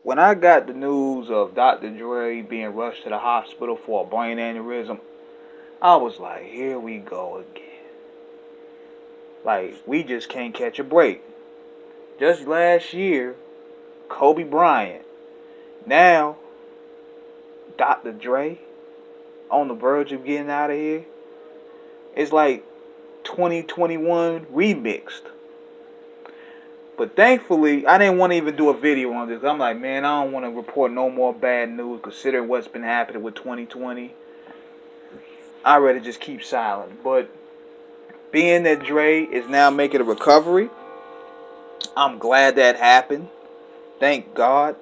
When I got the news of Dr. Dre being rushed to the hospital for a brain aneurysm, I was like, here we go again. Like, we just can't catch a break. Just last year, Kobe Bryant. Now, Dr. Dre on the verge of getting out of here. It's like 2021 remixed. But thankfully, I didn't want to even do a video on this. I'm like, man, I don't want to report no more bad news considering what's been happening with 2020. I'd rather just keep silent. But being that Dre is now making a recovery, I'm glad that happened. Thank God.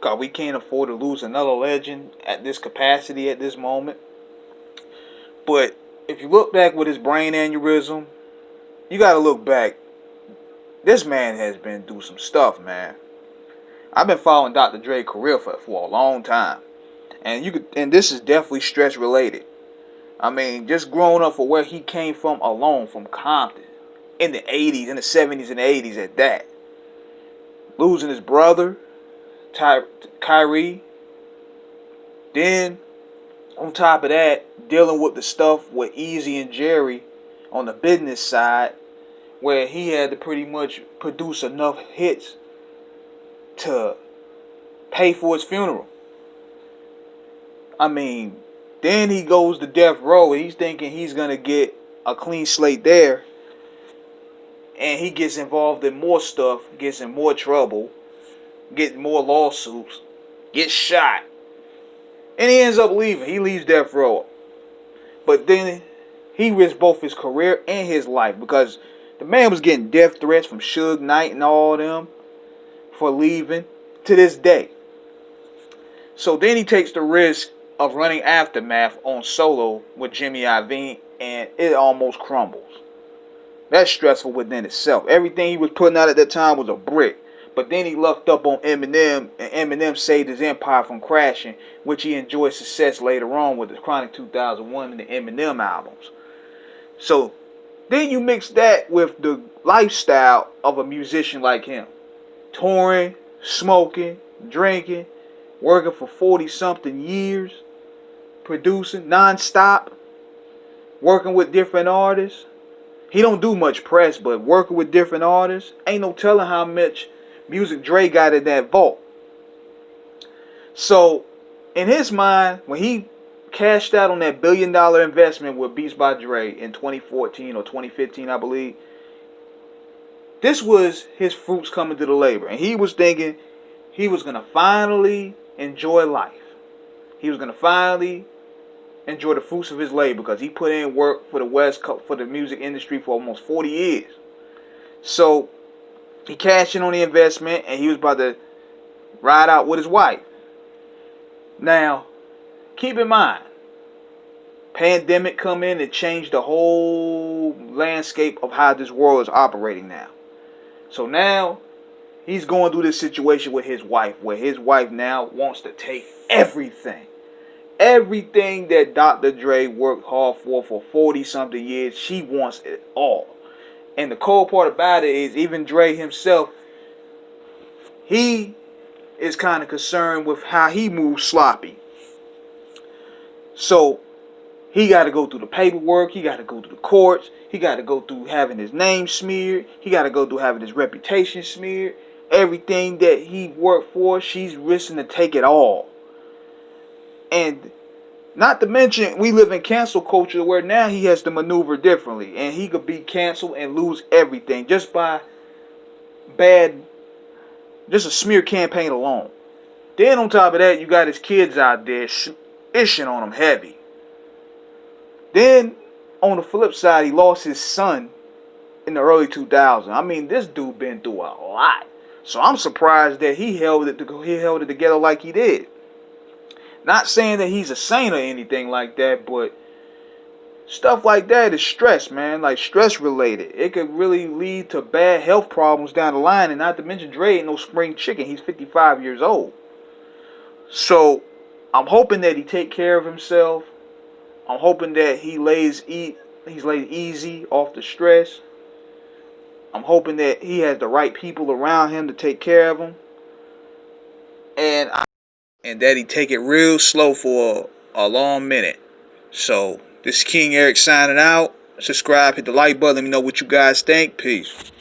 God, we can't afford to lose another legend at this capacity at this moment. But if you look back with his brain aneurysm, you got to look back. This man has been through some stuff, man. I've been following Dr. Dre's career for a long time, and this is definitely stress related. I mean, just growing up for where he came from alone, from Compton, in the 80s, in the 70s and the 80s at that. Losing his brother, Kyrie. Then, on top of that, dealing with the stuff with Easy and Jerry on the business side, where he had to pretty much produce enough hits to pay for his funeral. I mean, then he goes to death row and he's thinking he's going to get a clean slate there. And he gets involved in more stuff, gets in more trouble, gets more lawsuits, gets shot. And he ends up leaving. He leaves death row. But then he risks both his career and his life because the man was getting death threats from Suge Knight and all them for leaving to this day. So then he takes the risk of running Aftermath on solo with Jimmy Iovine, and it almost crumbles. That's stressful within itself. Everything he was putting out at that time was a brick. But then he lucked up on Eminem, and Eminem saved his empire from crashing, which he enjoyed success later on with the Chronic 2001 and the Eminem albums. So then you mix that with the lifestyle of a musician like him. Touring, smoking, drinking, working for 40-something years, producing non-stop, working with different artists. He don't do much press, but working with different artists, ain't no telling how much music Dre got in that vault. So, in his mind, when he cashed out on that $1 billion investment with Beats by Dre in 2014 or 2015, I believe, this was his fruits coming to the labor. And he was thinking he was going to finally enjoy life. He was going to finally enjoy the fruits of his labor because he put in work for the West Coast, for the music industry for almost 40 years. So he cashed in on the investment and he was about to ride out with his wife. Now, keep in mind, pandemic come in and changed the whole landscape of how this world is operating now. So now he's going through this situation with his wife, where his wife now wants to take everything. Everything that Dr. Dre worked hard for 40-something years, she wants it all. And the cold part about it is even Dre himself, he is kind of concerned with how he moves sloppy. So he got to go through the paperwork. He got to go through the courts. He got to go through having his name smeared. He got to go through having his reputation smeared. Everything that he worked for, she's risking to take it all. And not to mention, we live in cancel culture where now he has to maneuver differently. And he could be canceled and lose everything just by just a smear campaign alone. Then on top of that, you got his kids out there ishing on him heavy. Then on the flip side, he lost his son in the early 2000s. I mean, this dude been through a lot. So I'm surprised that he held it together like he did. Not saying that he's a saint or anything like that, but stuff like that is stress, man. Like stress related. It could really lead to bad health problems down the line. And not to mention Dre ain't no spring chicken. He's 55 years old. So I'm hoping that he take care of himself. I'm hoping that he's laid easy off the stress. I'm hoping that he has the right people around him to take care of him. and that he take it real slow for a long minute. So this is King Eric signing out. Subscribe, hit the like button. Let me know what you guys think. Peace.